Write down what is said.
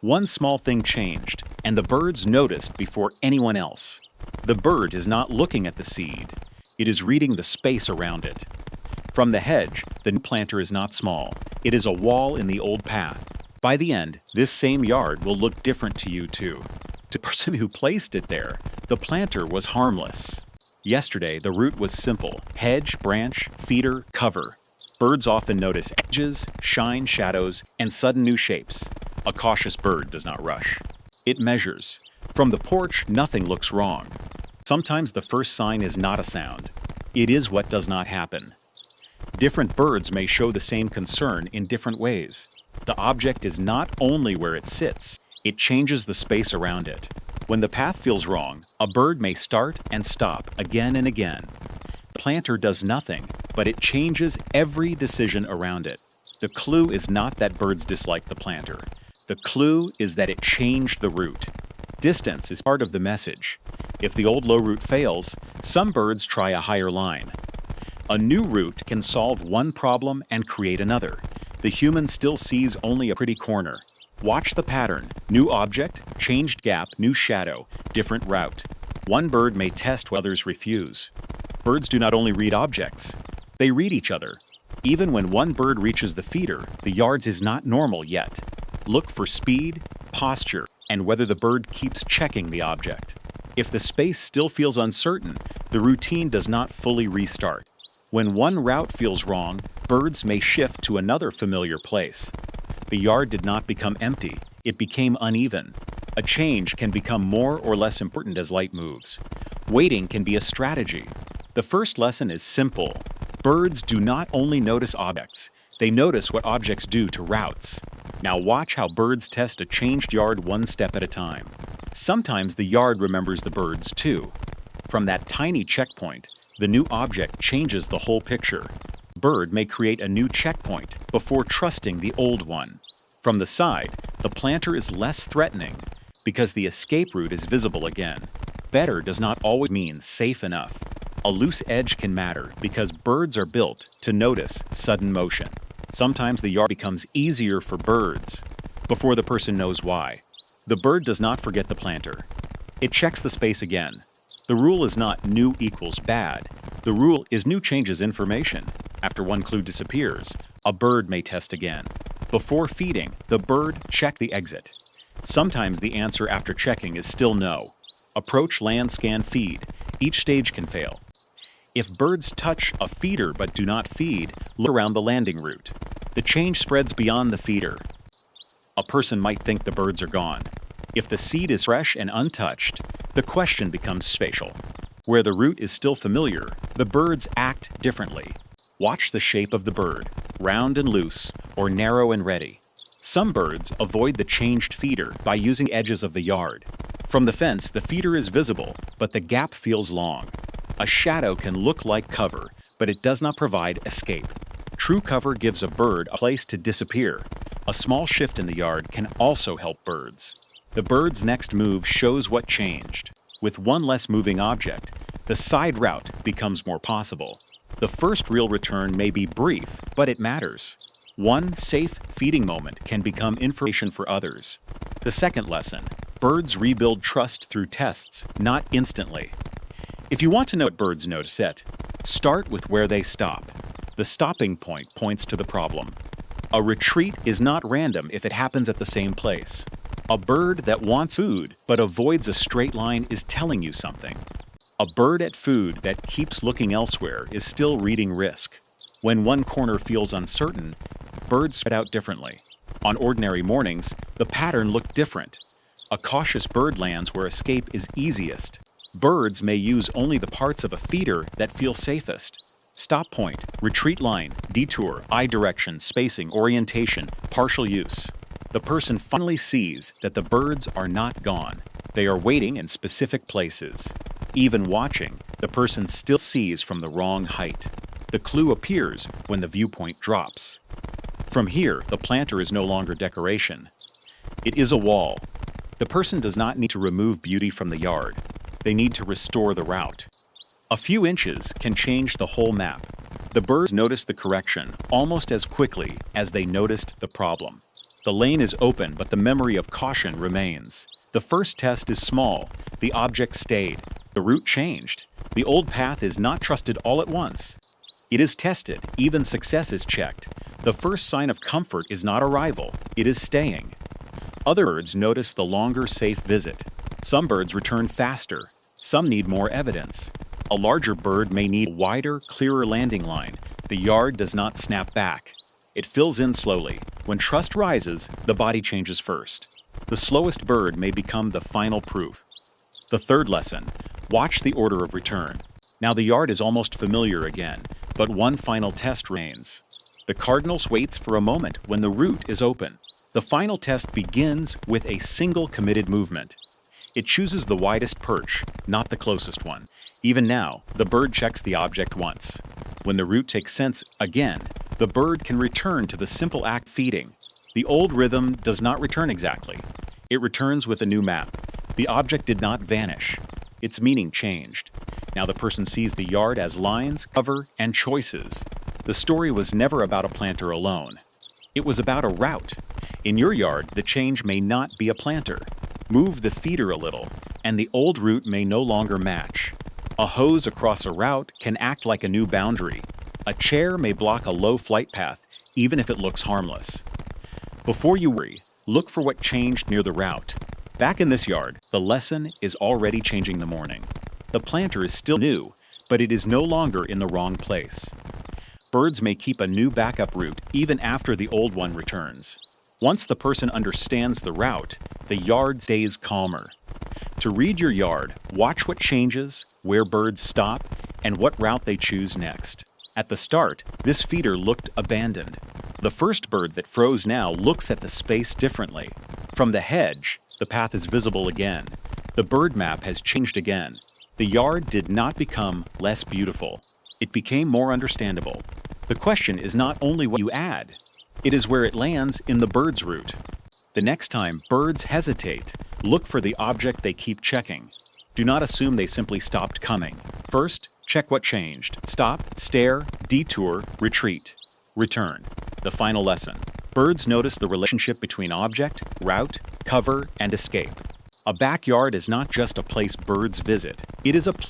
One small thing changed, and the birds noticed before anyone else. The bird is not looking at the seed. It is reading the space around it. From the hedge, the new planter is not small. It is a wall in the old path. By the end, this same yard will look different to you too. To the person who placed it there, the planter was harmless. Yesterday, the route was simple: hedge, branch, feeder, cover. Birds often notice edges, shine, shadows, and sudden new shapes. A cautious bird does not rush. It measures. From the porch, nothing looks wrong. Sometimes the first sign is not a sound. It is what does not happen. Different birds may show the same concern in different ways. The object is not only where it sits, it changes the space around it. When the path feels wrong, a bird may start and stop again and again. The planter does nothing, but it changes every decision around it. The clue is not that birds dislike the planter. The clue is that it changed the route. Distance is part of the message. If the old low route fails, some birds try a higher line. A new route can solve one problem and create another. The human still sees only a pretty corner. Watch the pattern: new object, changed gap, new shadow, different route. One bird may test what others refuse. Birds do not only read objects, they read each other. Even when one bird reaches the feeder, the yards is not normal yet. Look for speed, posture, and whether the bird keeps checking the object. If the space still feels uncertain, the routine does not fully restart. When one route feels wrong, birds may shift to another familiar place. The yard did not become empty, it became uneven. A change can become more or less important as light moves. Waiting can be a strategy. The first lesson is simple. Birds do not only notice objects, they notice what objects do to routes. Now watch how birds test a changed yard one step at a time. Sometimes the yard remembers the birds too. From that tiny checkpoint, the new object changes the whole picture. Bird may create a new checkpoint before trusting the old one. From the side, the planter is less threatening because the escape route is visible again. Better does not always mean safe enough. A loose edge can matter because birds are built to notice sudden motion. Sometimes the yard becomes easier for birds before the person knows why. The bird does not forget the planter. It checks the space again. The rule is not new equals bad. The rule is new changes information. After one clue disappears, a bird may test again. Before feeding, the bird check the exit. Sometimes the answer after checking is still no. Approach, land, scan, feed. Each stage can fail. If birds touch a feeder but do not feed, look around the landing route. The change spreads beyond the feeder. A person might think the birds are gone. If the seed is fresh and untouched, the question becomes spatial. Where the route is still familiar, the birds act differently. Watch the shape of the bird, round and loose, or narrow and ready. Some birds avoid the changed feeder by using edges of the yard. From the fence, the feeder is visible, but the gap feels long. A shadow can look like cover, but it does not provide escape. True cover gives a bird a place to disappear. A small shift in the yard can also help birds. The bird's next move shows what changed. With one less moving object, the side route becomes more possible. The first real return may be brief, but it matters. One safe feeding moment can become information for others. The second lesson: birds rebuild trust through tests, not instantly. If you want to know what birds notice it, start with where they stop. The stopping point points to the problem. A retreat is not random if it happens at the same place. A bird that wants food but avoids a straight line is telling you something. A bird at food that keeps looking elsewhere is still reading risk. When one corner feels uncertain, birds spread out differently. On ordinary mornings, the pattern looked different. A cautious bird lands where escape is easiest. Birds may use only the parts of a feeder that feel safest. Stop point, retreat line, detour, eye direction, spacing, orientation, partial use. The person finally sees that the birds are not gone. They are waiting in specific places. Even watching, the person still sees from the wrong height. The clue appears when the viewpoint drops. From here, the planter is no longer decoration. It is a wall. The person does not need to remove beauty from the yard. They need to restore the route. A few inches can change the whole map. The birds noticed the correction almost as quickly as they noticed the problem. The lane is open, but the memory of caution remains. The first test is small. The object stayed. The route changed. The old path is not trusted all at once. It is tested. Even success is checked. The first sign of comfort is not arrival. It is staying. Other birds notice the longer, safe visit. Some birds return faster. Some need more evidence. A larger bird may need a wider, clearer landing line. The yard does not snap back. It fills in slowly. When trust rises, the body changes first. The slowest bird may become the final proof. The third lesson: watch the order of return. Now the yard is almost familiar again, but one final test remains. The cardinal waits for a moment when the route is open. The final test begins with a single committed movement. It chooses the widest perch, not the closest one. Even now, the bird checks the object once. When the route takes sense again, the bird can return to the simple act of feeding. The old rhythm does not return exactly. It returns with a new map. The object did not vanish. Its meaning changed. Now the person sees the yard as lines, cover, and choices. The story was never about a planter alone. It was about a route. In your yard, the change may not be a planter. Move the feeder a little, and the old route may no longer match. A hose across a route can act like a new boundary. A chair may block a low flight path, even if it looks harmless. Before you worry, look for what changed near the route. Back in this yard, the lesson is already changing the morning. The planter is still new, but it is no longer in the wrong place. Birds may keep a new backup route even after the old one returns. Once the person understands the route, the yard stays calmer. To read your yard, watch what changes, where birds stop, and what route they choose next. At the start, this feeder looked abandoned. The first bird that froze now looks at the space differently. From the hedge, the path is visible again. The bird map has changed again. The yard did not become less beautiful. It became more understandable. The question is not only what you add, it is where it lands in the bird's route. The next time birds hesitate, look for the object they keep checking. Do not assume they simply stopped coming. First, check what changed. Stop, stare, detour, retreat. Return. The final lesson. Birds notice the relationship between object, route, cover, and escape. A backyard is not just a place birds visit. It is a place